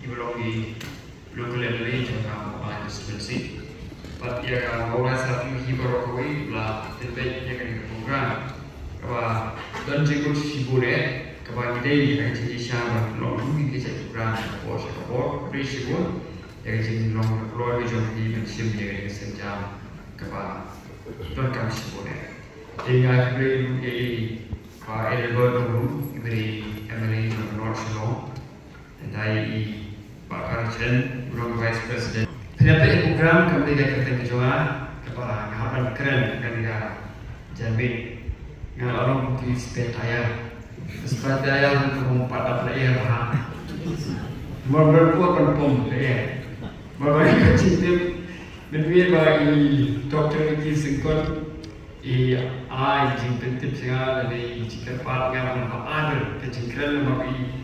Iblogi local area jangka apa dispensasi. But ya orang satu hibur koi lah tempat yang kena program. Kaba dan jengkol sibure kaba kita yang jadi siapa long ini kita program kapor beri sibur yang jadi long keluar jom di mensim yang kita senjam kaba dan kami sibure. Hingga beri kaba Edinburgh dulu beri MLA North Shore dan dari Pak Presiden, Burung Vice President. Pendapat program kami dah kata kejualan kepada ngapan keren kami jamin dengan orang putih seperti ayah untuk mempat apa yang berhak. Berbuat penpom ya. Berbagai kecil menurut bagi doktor ini singkot jing pentip singa dari jika part yang ada kecingkran bagi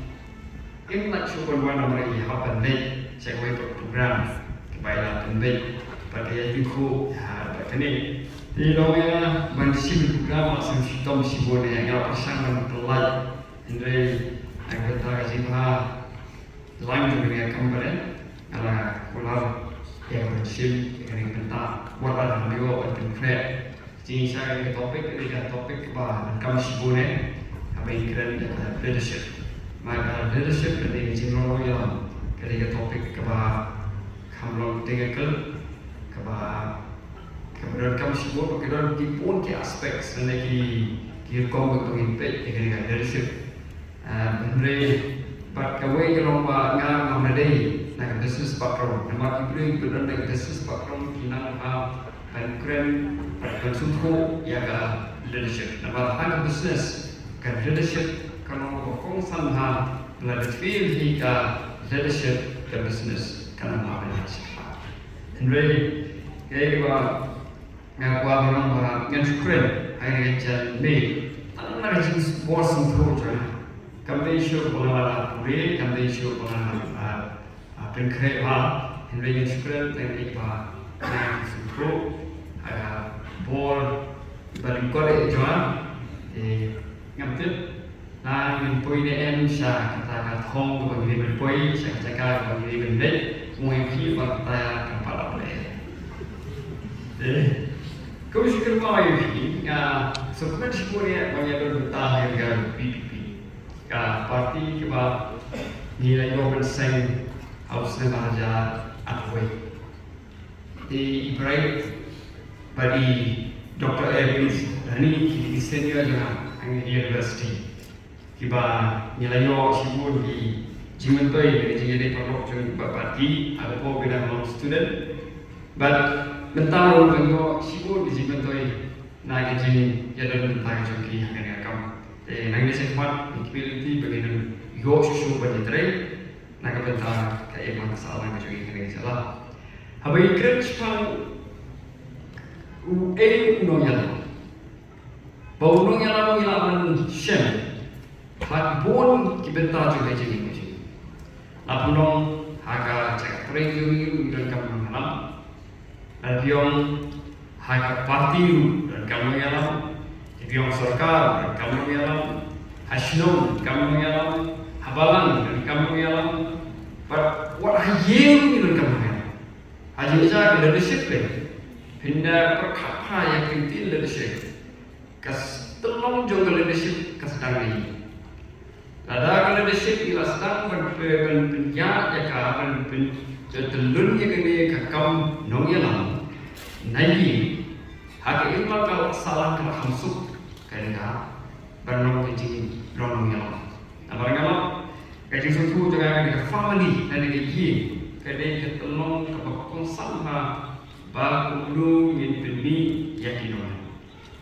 nak syukur mana mereka hapan deh saya program kebaiklah penting pada yang itu pada ni di dalamnya manusia program asal sistem sibuk yang pasangan pelaj ini yang kita kasih lain juga kembali ala kular yang bersih yang pentas buat ada video konkret jadi saya topik kebahagiaan kami sibuk ni apa yang keren leadership. Maka leadership dari general yang ketika topik keba kamlong tinggal kemudian kami sebut kemudian di pun ke aspek sebenarnya kom untuk impact ketika leadership. Mengenai part kawai kalau ngar mengenai nak business background, nama ibu kemudian nak business background kinang dan keren pada konsultan yang leadership. Nama hanya business kan leadership. Kalau kongsan belajar feel hingga leadership ke business karena apa yang siapa. Jadi kayak ngaku orang yang syukur hari jalan ni, anak jenis bos untuk jalan. Kami syukur pengalaman puri, kami syukur pengalaman pengkerja. Jadi yang syukur dengan yang syukur ada bol balik kolej jalan. Ngambil yang poin em sah kata hong bagi dia poin sah kata bagi dia benda semua yang kata kepala boleh. Kau syukur kau ini sebenarnya sebenarnya banyak berbenah yang PPP. Parti kebab nilai government sen harusnya bahagia apa? Di Ibrahim bagi Dr. Evans ini di senior jangan university. Kiba nilai sibuk di Jimentoi dari jadi produk jeng parti ada pun beda non student, but mentau bentuk sibuk di Jimentoi nak jadi jadi tentang joki yang kamu. Nanti sempat ability bagian yo susu bagi tray nak bentar kayak masalah yang joki yang salah. Habai kerja pun unongnya, bau unongnya lawan shen. Bon kibentar juga jadi macam. Lapunong harga cek training dan kamu malam. Lapiong harga parti dan kamu malam. Lapiong sarkar dan kamu malam. Hasnom kamu malam. Habalan dan kamu malam. But what hayem dan kamu malam. Haji saja leadership pindah perkara yang penting leadership. Kas tolong juga leadership kesedang ini. Ada leadership ialah sedang berpenjat jaka bertelun yang kini kakam nongyalam nayi hak imal kalau salah kalau hamsuk kerana bernong kecil nongyalam. Abang kecil suku juga dengan family dan dengan ye kerana ketolong kebakong sama bakulu yang beni yakinon.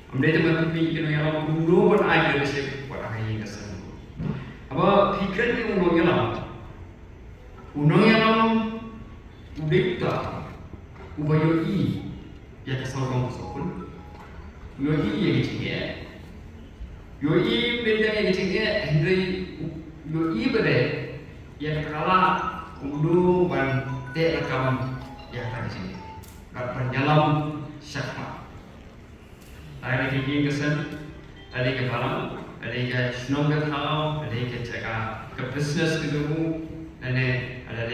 Ambil tempat ini nongyalam ulo pun ada leadership buat apa yang kesal. Apa pikiran unong yang ubekta ubayoi ya kesalong sokun yoi yang kecil yoi benda yang kecil Henry yoi berde yang kalah ulu ban te rekam yang kecil kapan nyalam syakma ada kiki kesan ada kebalang ada ke senong ke tahu, ada ke cakap ke business ke dulu, dan ada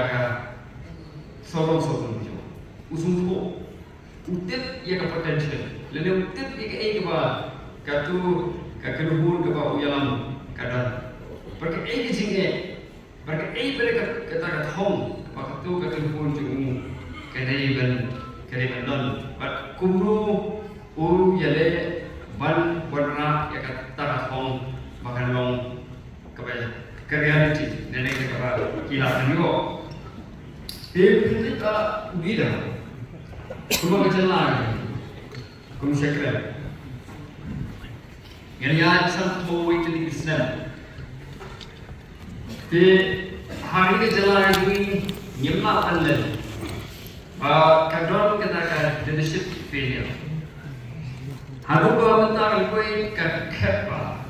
ka sorong jo usung ko utit ya ka potential lele utit ya ka ba katu ka keluhur ka ba uyalam kada porque ai jinge porque ai bere ka ta ka thong ba katu ka keluhur jo kadai ban don but kumru yale ban warna ya ka ta ka thong bahkan long ke reality nenek ke ba kila tanyo kita gila kuma kejalan kuma sekret yang ya sampai itu di Islam di hari kejalan ini nyemla pandai kadang kita kan leadership failure haru mentar koi kepa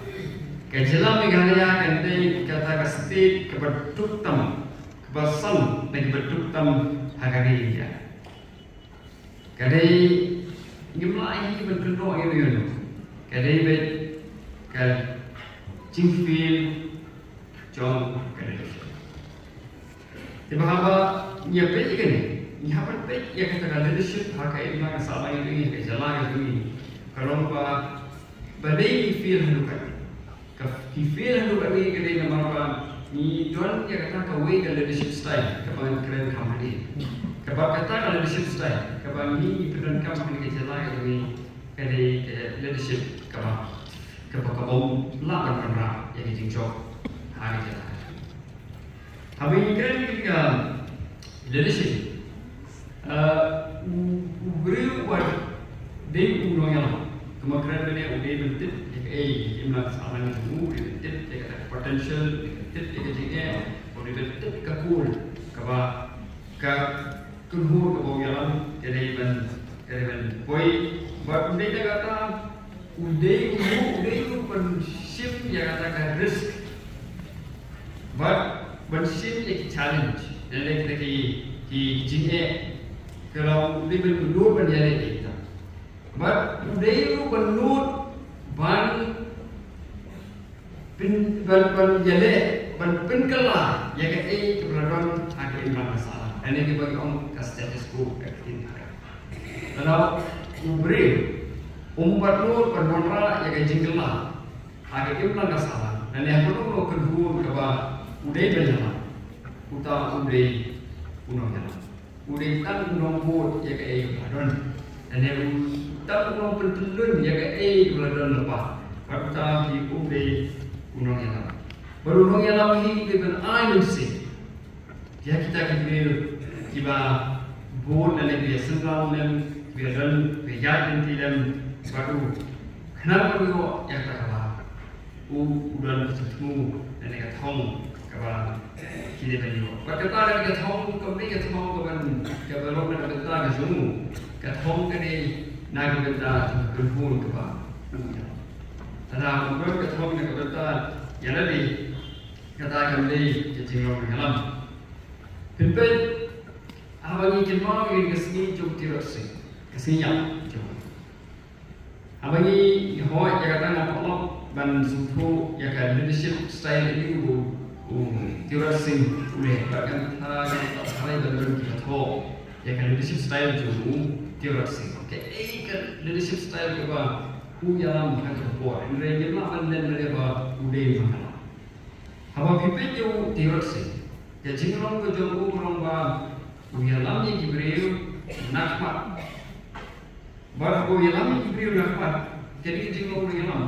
kejalan Meghalaya kandai kata state kebertuk tam kebasan dan kebertuk tam hagari dia kadai nyemla ini berkendok ini kadai bet kal jingfil jong kadai tiba haba nyepe ikani nyapan pe ya kata leadership hakai ina salah ini kejalan ini kalau pa badai feel hendukan ki feel hendukan ini kadai nama ni don ya kata kawai ke leadership style kapan keren company kapan kata ke leadership style kapan ni peran company ke jalan ini kadai leadership kapan kabau lawan penra yang dijingjok hari jalan tapi keren juga leadership beri buat dia ulang yang kemakiran dia udah bentuk imlak saran itu bentuk dia kata potential bentuk dia jadi udah bentuk kekul kaba keluar kebau yang jadi ben boy buat dia kata udah shift yang kata risk buat shift yang challenge dan dia jadi kalau dia benur menjadi kita, but dia benur ban jadi ban penkelah ya kan keberadaan ada imam masalah. Ini kita bagi orang status quo aktif. Kalau beri benur penonra ya kan jingkelah ada imam masalah. Dan yang perlu kedua kepada udah berjalan, udah jalan. Udah kan unang buat ya ke badan, dan yang tak unang pentelun ya ke badan lepas. Kata di unang yang lama. Berunang yang lama ini dengan air sih. Dia kita kembali tiba buat dan dia senang dan badan berjalan dalam baru. Kenapa begitu? Ya kata udah ketemu dan dia tahu kabar kita berdua. Berkata kita tahu kami kita tahu kapan kabar orang kita tahu semua. Kita tahu kini nak kita berkumpul kabar. Ada orang kita tahu nak kita yang lebih kata kami jadi orang dalam. Pilih apa yang kita mahu ini kesini cukup tidak sih. Kesininya cukup. Apa ini hoi yang kata nak Allah dan suatu yang kata leadership style ini Tiura sing boleh bahkan hal yang kita tahu ya kan leadership style juga tiura sing. Okay, kan leadership style juga punya macam apa? Ini dia mana dan apa udah mana? Apa pimpin juga tiura sing. Jadi orang kejodoh orang punya lamnya Jibril nakmat. Baru punya lamnya Jibril nakmat. Jadi kita orang lam.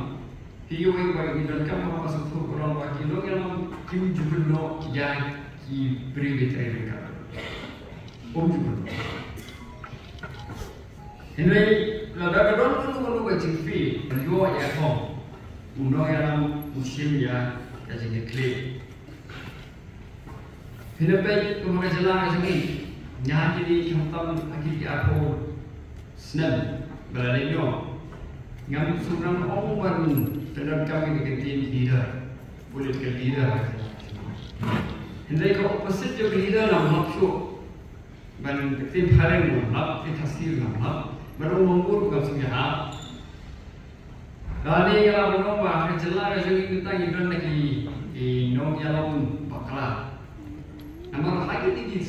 Hiyo yang bagi dan kamu masuk ke orang bagi lo yang kim jublo yang ki beri mereka. Jublo. Ini lada kadang tu bagi fi, yo ya hom. Uno yang musim ya jadi klik. Ini baik kemudian jalan lagi. Nyah jadi contoh lagi aku senang berani Ngam surang orang dalam kami diganti leader, political leader. Hendai kau opposite jo leader nam maksud, ban tim haring nam, tim hasil nam, baru mengurus kau sungguh. Dari kalau orang bah jelas jadi kita hidup lagi di nong jalan bakla. Amar lagi di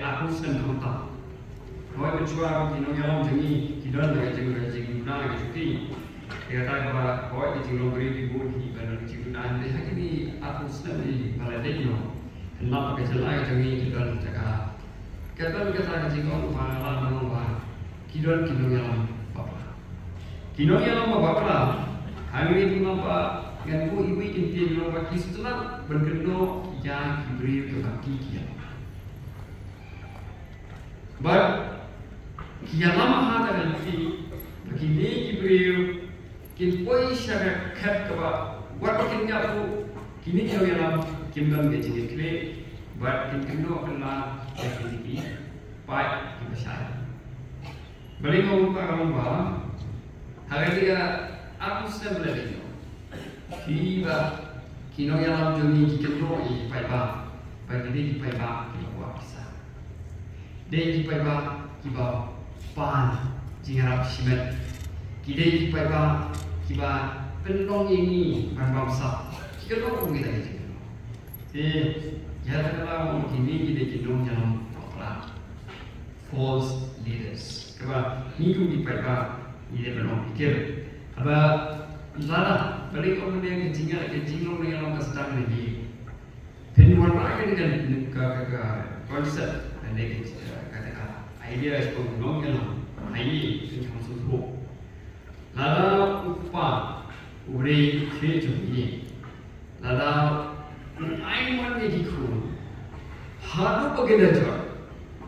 aku sen kontak. Kau berjuang di nongyalam jengi kidan dari jengi guna gitu. Dia kata bahwa kau di jengi beri di bawah di badan jengi guna. Dia lagi di aku sen di baladeno. Hendak pakai celai jengi kidan jaga. Kata jengi kau malam menunggu kidan nongyalam bapa. Nongyalam bapa. Hari ini bapa. Yang ku ibu inti dalam baki setelah berkeno yang diberi ke baki kia. But kia lama hata nanti bagi ni diberi kin poi syara kat kaba buat kin nyapu kini kau yang lam kimdan gejini kle but kin keno kena yakini pai kita syai. Balik ngomong apa hari dia aku sebelah Kiba kino yang joni kikendo I pai ba pai ni pai ba ki wa kisa de ki pai ba kiba pan jingarap simet ki de ki pai ba kiba pendong ini ban bangsa kikendo ko ngi dai ya takala mo kini ki de kino yang pakla false leaders kiba ni ku ki pai ba ni de belum pikir aba Zara, balik orang yang kecinggung yang orang kesedang lagi. Penuan lagi dengan konsep dan kata idea itu ngomong ini yang masuk. Lalu upah, uberi kerja lalu aiman ni dikun, haru bagai dajar,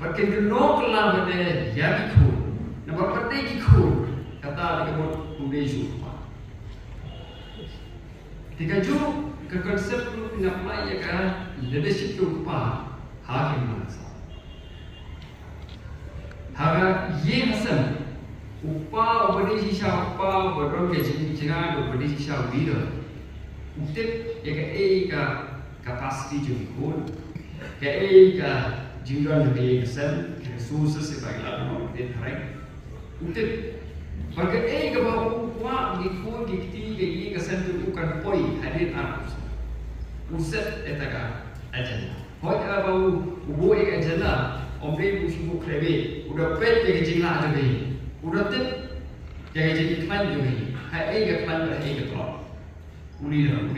pakai genok lah benda ya dikun, nampak benda dikun kata dekat uberi upah. Jika juru ke konsep lu apply ya kan leadership tu upah hakim masa. Haga ye hasan upah beri sisa upah berong ke jangan beri sisa leader. Utip ya ke capacity jumlah ke jumlah lebih hasan resources sebagai lalu dia tarik. Utip bagi bahawa upah gikun gikti gigi kesan tu bukan poi hadir arus usat etaga ajana hoi bahawa ubu ajana omre busibu krebe udah pet jadi jingla ada be udah tet jadi klan juga hai klan hai klub uni wan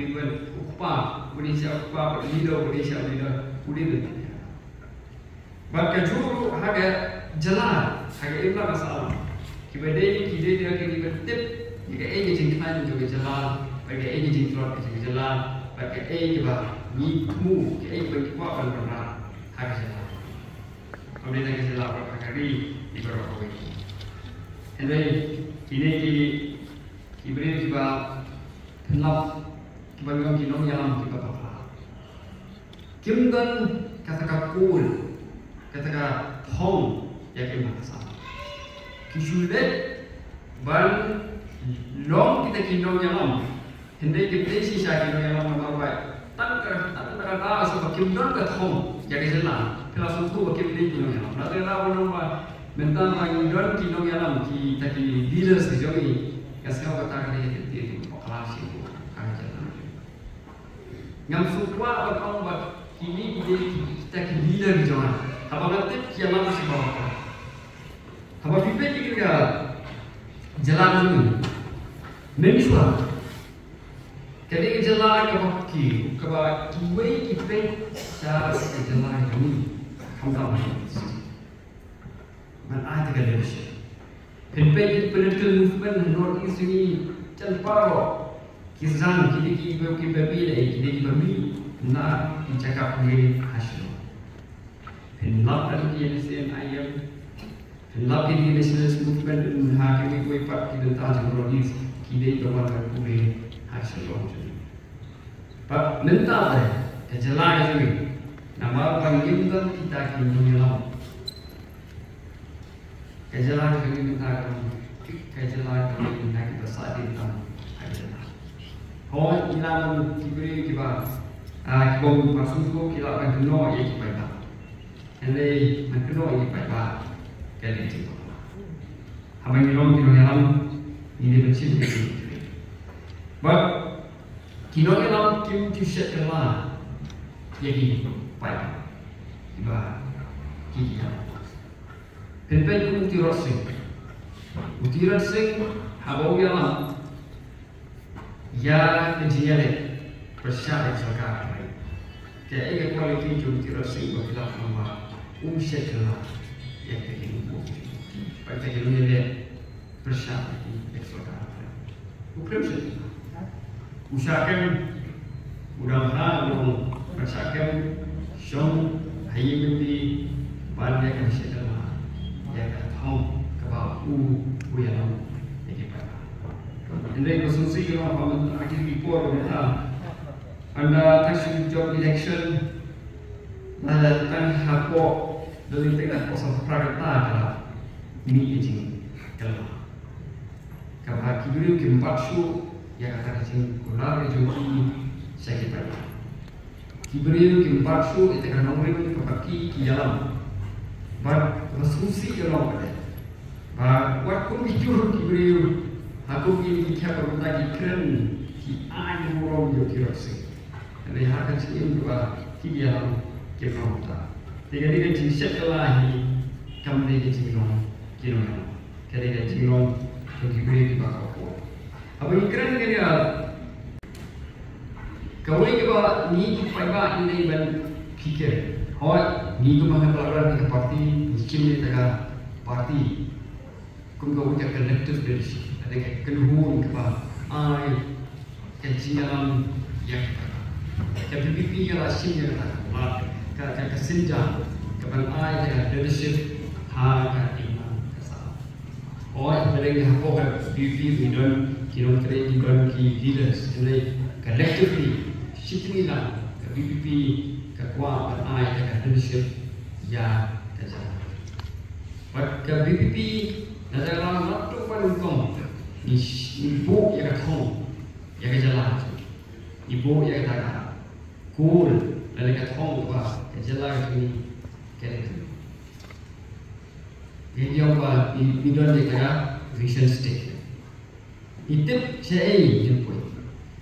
upah uni siapa upah leader bagi juru harga jalan harga ibla masalah Kibadai dia kini bertip jika jing kan juga jalan bagi jing trot juga jalan bagi juga nimu bagi kuat benar harus jalan kemudian kita jalan berapa kali di beberapa waktu jadi kini kibadai juga hendak kibadai kinong yang kita apa kimdan kata cool kata home yang kita sama Kisulet ban long kita kinong yang lam, hendai kita sisa kinong yang lam nama baik. Tan kerana sebab kinong ketom jadi jelas. Kalau suatu bagi kinong yang lam, nanti rawan nama mentang kinong yang lam kita kini leaders di sini. Kasih kata kali itu kelas itu kami jalan. Yang suatu orang kini kita kini leader di sana. Apa nanti kita lam si bawah. Apa pipa kita jalan dulu, menjual. Jadi jalan ke baki, ke dua pipa cara jalan ini, kamu tahu mana ada leadership. Pipa itu political movement North East ini cenparo, kisah kita beli, nak cakap begini hasil. Hendak dan INSN ayam. Lagi di nationalist movement dan hakim itu ipat kita tahu Northeast kini berwarna kuning hasil loncat. Pak mentah kejelas ini nama panggilkan kita kini menyelam. Kejelas ini mentah kejelas ini mentah kita saat ini kejelas. Hoi ilang diberi kita kibom masukku kita akan kena ia kita. Jadi kena ia kita. Kali itu, apa yang dalam ini bersih bersih. But kino dalam kim t-shirt kelah jadi baik. iba kikiya. Penpen ku utirat sing habau yalam ya kejiyale persyaratan sarkar mai. Kaya ega kualiti ju utirat sing bakila nama umsyatlah yang begini bu. Pada kejadian persyaratan sarkar. Bukan sih. Usahakan mudah-mudahan usahakan Shong hayi bindi banyak yang sedang ya tahu kebab yang ini pada. Ini konsumsi yang apa akhir report kita anda tahu job election ada tang hapo dari tingkat kosong pragata adalah ini izin kalau kebab kibri keempat su yang kata izin kular joki saya kita. Kibriu kimpatsu itu kan nomor kaki di dalam. Bar resolusi dalam pada. Bar waktu bijur kibriu aku ini kita berbagi keren di air orang yo kirasi. Jadi akan sih dua di dalam kita. Tiga jinsat lahi kami di jinong jinong. Jadi jinong kibriu di bawah. Apa ini keren kan ya? Kau ini kalau ni payah ini ben fikir, ni tu macam pelajaran di parti, mungkin ni tak parti, kau punya collective leadership, ada keluhuan kepada kejian yang PPP yang asyik yang tak kesenja kepada yang leadership harga iman kesal. Mereka hampir PPP bidon kira-kira leaders, jadi collectively. Sitting lang ke BPP kakwa ay ka leadership ya kaja. But ke BPP na dalam waktu paling kom ni ibu ya kathong ya kajala. Ibu ya kataga cool lalu kathong ba kajala ni kere. Ini apa bidon dia vision statement. Itu saya jemput.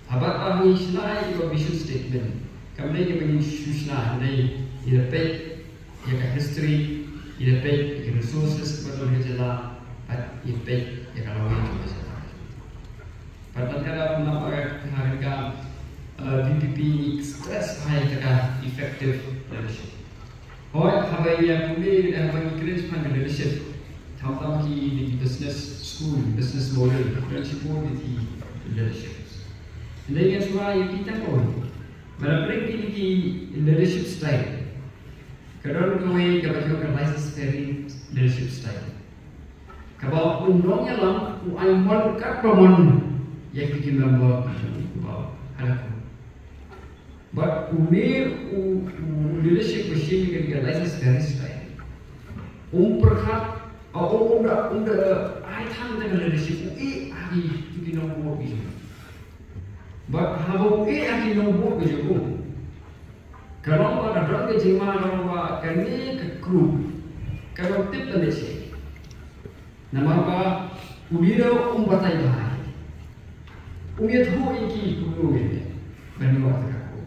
Habat kami selai itu vision statement. Kami ni begini susah ni ilapai ya history, ilapai resources betul hijau, ilapai ya kalau itu macam. Pada kalau nampak harga BPP stress high terkah effective leadership. Habai yang pulih dan habai encourage pada leadership. Tahu di business school, business model, principle di leadership. Jadi semua yang kita pun, mereka ini leadership style. Kalau kau ini kalau kau license dari leadership style, kalau undangnya lang, uaiman kapaman yang kita membawa halaku. But leadership machine yang license dari style. Perhat, unda aitan dengan leadership, hari kita membawa ini. But habau akhir nombor begitu. Kalau ada orang kejima orang kani ke grup, kalau tip terlesi. Nama apa? Ubiro batai bahai. Ubiro tu iki guru ini. Bani waktu aku.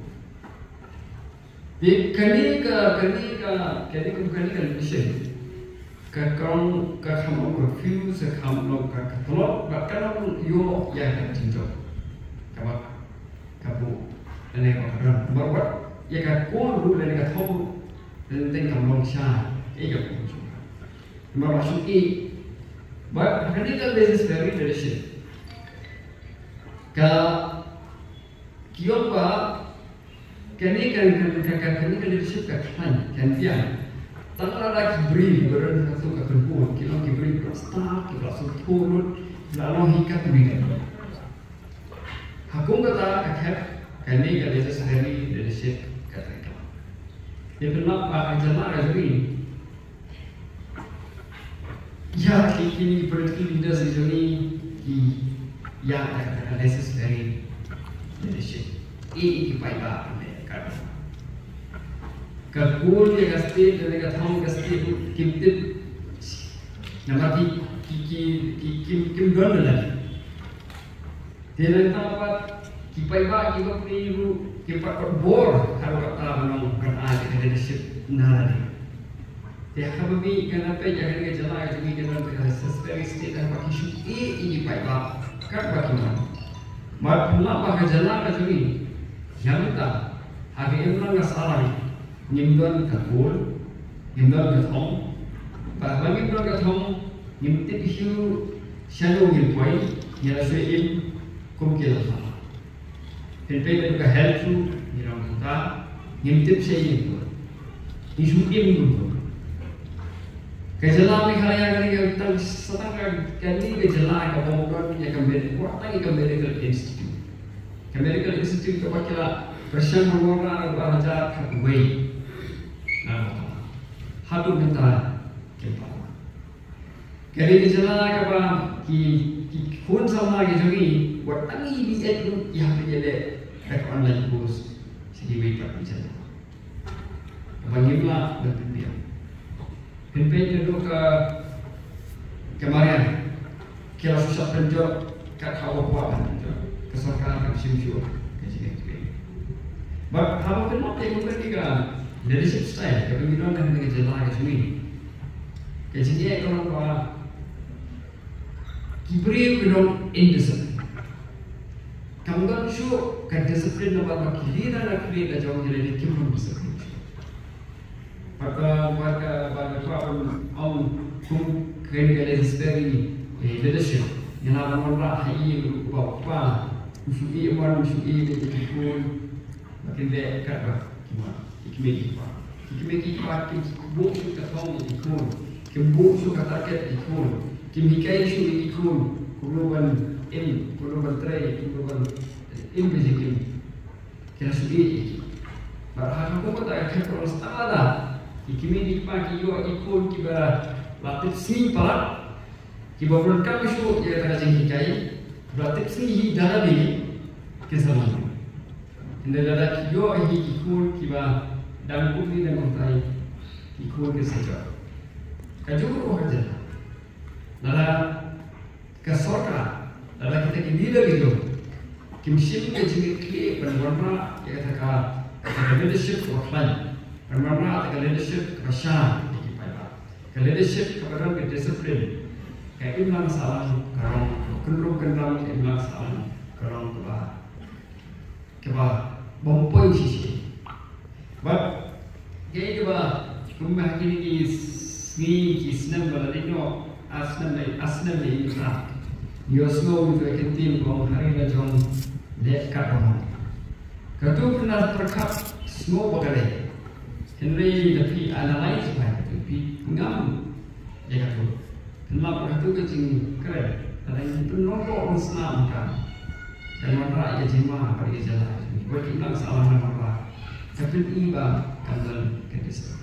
Di kani leadership. Kalau kamu refuse, kamu tolak, bahkan yo yang tinjau. Kamu ini apa? Baru ya kau dulu ini tahu tentang kamu sah, iya kamu juga. Baru masuk but critical basis very leadership. Kion kini leadership kan tiang. Tanpa ada kibri berada satu ketentuan, kion kibri berstaff, kita turun lalu hingga kibri. Hakung kata akhir kini kalau sehari leadership kata. Dia pernah ajar lagi. Ya, kini political leaders ini yang ada necessary leadership. Ini kipai mereka. Kabul yang state dan yang tahun state kimtip nama kim don lagi. Dia dapat kipai kipai peluru kipai bor kalau kata menang kan ada leadership nari. Dia kami kenapa jangan ke jalan itu kita sesuai state dan pakai shoot ini baiklah kan bagaimana? Kenapa ke jalan itu ini? Yang kita hari ini nggak salah nyimpan kabul, nyimpan ketong, bahkan nyimpan ketong nyimpan itu shadow nyimpan yang sesuai kumkil sama. Penting juga helpful nyirang kita nyimpan saya isu ini. Kejalan ni kalau yang kita setengah kali kejalan ke bawah ni kembali, orang ni kembali ke institut. Kembali ke institut tu baca persiapan orang belajar way. Nah, hatu minta kita. Kali kejalan ke bawah ki phone sama ke jadi, orang ni bisa tu yang berjaya ke online course segi way perjalanan. Bagaimana berpikir? Penting itu kemarin kira susah penjor kat hawa kuat keserkaran siu kecil. But hawa kenapa yang mereka leadership style kepemimpinan dan kejalan ke sini. Kecilnya orang tua kibri belum indiscipline. Kamu kan show kan disiplin nomor kiri dan kiri dah jauh jadi kimon disiplin. Maka kum kerja dari leadership yang nama orang hai bapa usui orang usui ikut makin dia kerja kimiki buku suka tahu ikut buku suka target ikut kimikai suka ikut kuluban tray kuluban basic kira suki barang aku tak akan terus ada ikimi pagi yo ikut kiba latih sini palat kiba berkam isu ya kada jengkai latih sini dana di kesamaan inde dada yo ikut kiba dan bumi dan kontai ikut kesaja kajur kerja dada kesorka dada kita kini gitu kimsim ke jengki berwarna ya kata leadership offline Permana atau leadership kepasan, leadership kepada disiplin. Kayak ini masalah kalau kendung ini masalah kalau keba bompoin sisi. But kayak keba rumah ini ni kisnam baladino asnam ni tak. Yosmo itu ketim kong hari lajong lek karom. Katu pernah terkap semua bagai. Henry tapi analyze tapi ngam ya kata kenapa itu kecing keren karena itu nomor Islam kan dan mana ya jemaah pada jalan buat kita salah nama tapi iba kandan kedis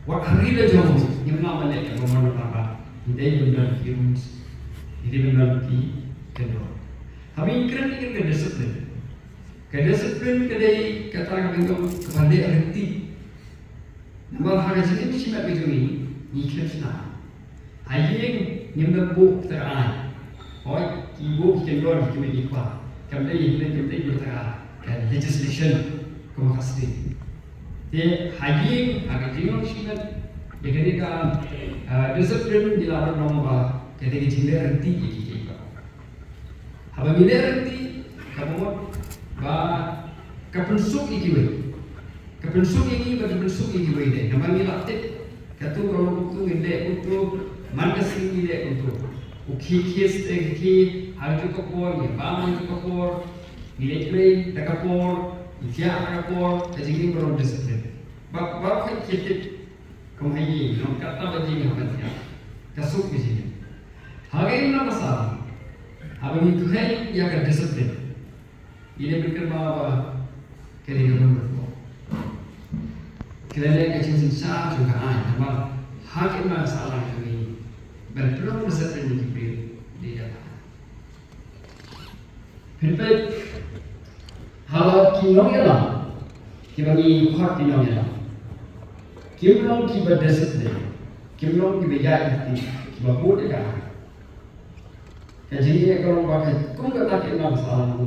what hari dah jauh yang nama lek kalau mana apa ini benar kirus ini benar ki kedua kami keren kedisiplin kedai kata kami kepada arti Nampak harga jenis siapa begitu ni kerana ayeng yang buk terai, oi ibu kita luar kita ikut, kami bertanya legislation kemakasih. Jadi ayeng harga jenis siapa, jadi kan disiplin dilakukan nombor, jadi kita renti kita. Apabila renti, kamu bah kapensuk ikiwe. Kepensuk ini berpensuk ini boleh. Nama ni latih. Katu kalau untuk ini untuk mana sih ini untuk ukikiseki harus kapor, ni bama itu kapor, nilai tak kapor, ijazah kapor, jadi ini belum disiplin. Baru kita kemai, orang kata bagi orang kata, kasuk di sini. Hari ini apa masalah? Hari ini Tuhan yang akan disiplin. Ini berkata apa? Kalian berdoa. Kelihatan kecil sah juga nama hak iman salah kami berpeluang disiplin di dalam. Hendak hal kinong ialah kibagi hak kinong ialah kinong kiba disiplin kinong kiba jahit kiba boleh kan. Jadi kalau pakai kung kata iman salah,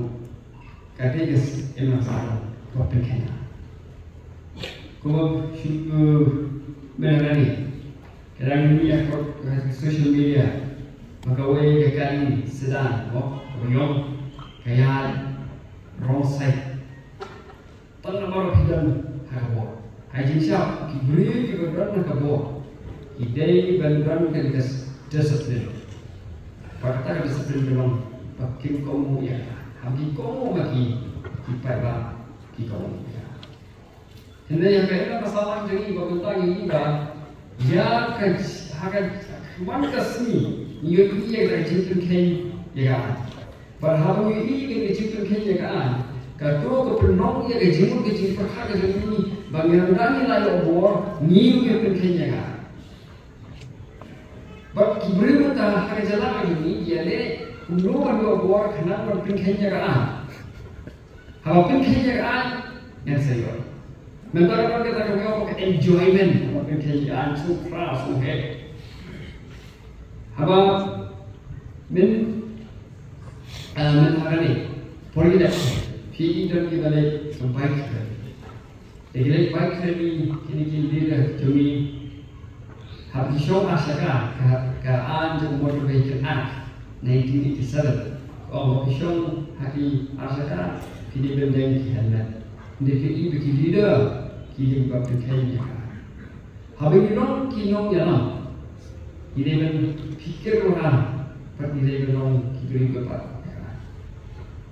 kata iman salah kau pengen. Como mengenai kadang ini aku social media magawai kakan sedang buyong kaya rongsai tan nomor hidan habo hajin siap kibri kibran habo idei bandran kan discipline pakta discipline dalam pakim kamu ya hagi kamu lagi kipai kamu Hindi yang kaya masalah jadi bagutang ini ba ya akan mankas ni iyo iya rajin kai ya berharu ini ke rajin kai ya ka to ko penong ya rajin ke rajin perkara jadi ni bangiran ni la yo bor ni ke kai ya ba kibri ta ha jala ni ya le no yo bor khana ko kai ya ha kai ya yang saya Mentara kita kau enjoyment, mungkin kerjaan suka suhe. Haba min hari pergi dah. Pergi dan kita le bike. Jadi bike ni kini dah cumi. Habis show asaka an je motor vehicle act 1987. Habis show haki asaka kini berdeng kian. Jadi bagi leader kini bukan kaya. Habis kinong jalan. Ini men fikir orang, pergi lebanon kiri berapa.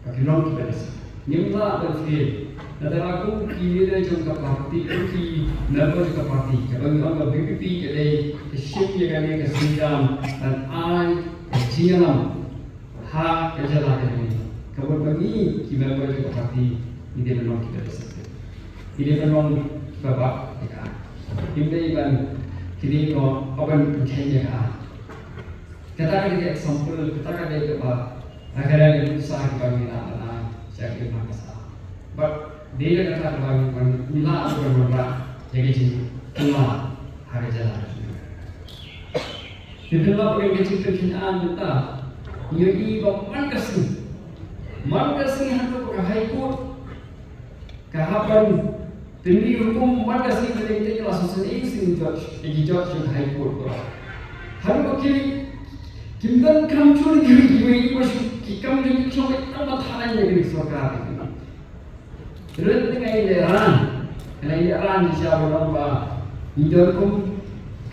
Pakai kinong kita desa. Nimla berfikir. Nanti aku kiri dah jumpa parti, kiri napa jumpa parti. Kalau orang BPP jadi shift je kan ke sidang dan I jalan ha kerja lagi. Kalau bagi kita berjumpa parti, ini lebanon kita desa. Ini memang bapak ya. Ini kan kini no open kenya ya. Kita ada example, kita ada apa? Agar ada usaha kami nak saya kira masalah. But dia kata kami mila bermula jadi cuma hari jalan. Itulah bagi kita kenaan kita. Ini bapak man kasih hantu ke high court kahapan Tindi hukum mana sih kita ini langsung sini judge yang high court. Haru kita kamu gini masih kita jadi cuma tambah tangannya gini suaka. Terus dengan Iran di siapa lomba hidup hukum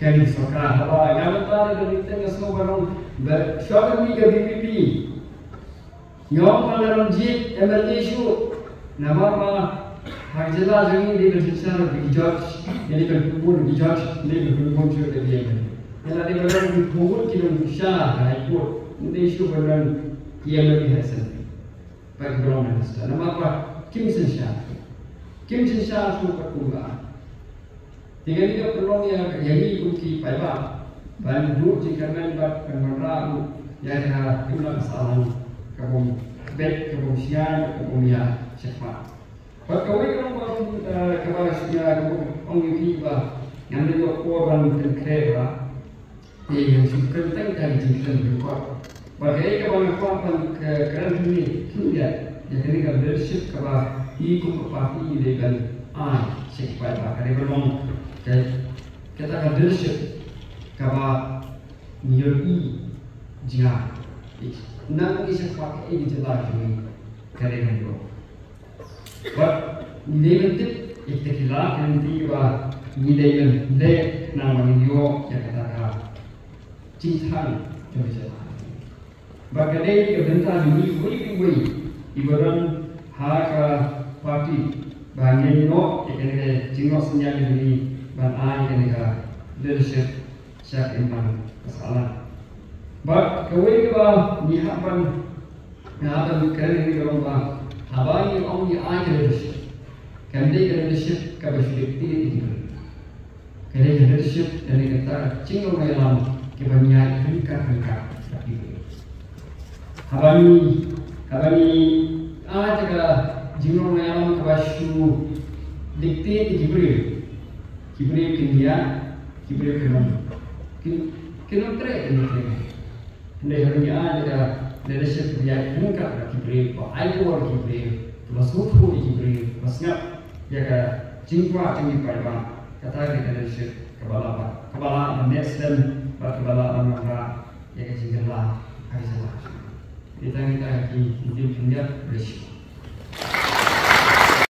gini suaka. Hawa yang betul dari kita semua orang bersyukur ni ke BPP. Nyom pangaran jit MLA show nama Hajjala jangan dia berbicara di judge, jadi berkumpul di judge, dia berkumpul juga dia. Kalau dia berkumpul kita berusaha, high court, nanti isu beran dia lebih hasil. Background minister, nama apa? Kim Sin Shah sudah berkumpul. Tiga dia perlu yang ikuti payah, bantu jika membuat pengeran yang ada jumlah kesalahan, kabum bed, kabum siang, kabum ya cepat. Pagkawai orang baru kebasnya orang hiba yang dia korban terkera, yang suka tentang jiran berkuat. Bagai kawan korban kerana ini tidak, jadi kalau leadership kebah ikut parti legal cepat. Kalau belum kita kalau leadership kebah nyeri jihad, nak ini cepat ini jelas ini kerana itu. But nilementit iktikila kanti wa nilemen le nama niyo ya kata cinta jadi. Bagade ke benta ni wui ibaran haka parti banyak no ikene jingo senyap ini ban ai ikene ka leadership siap impan masalah. But kawai ba ni hapan kerana ni orang Habai orang yang ada leadership, kandai leadership kabasudip tidak tinggal. Kandai leadership dan kata cinggung dalam kebanyakan hengkar seperti itu. Habai ada cinggung dalam kabasu dikte Jibril Kenya, Jibril Kenom tere. Kandai hari ada leadership dia hengkar Jibril, Aiwar Jibril, Masukhu Jibril, Masngap ya ka jingkwa jingi parma kata kita dari kepala Muslim kepala orang ya ka jingla aisyah kita di punya bersih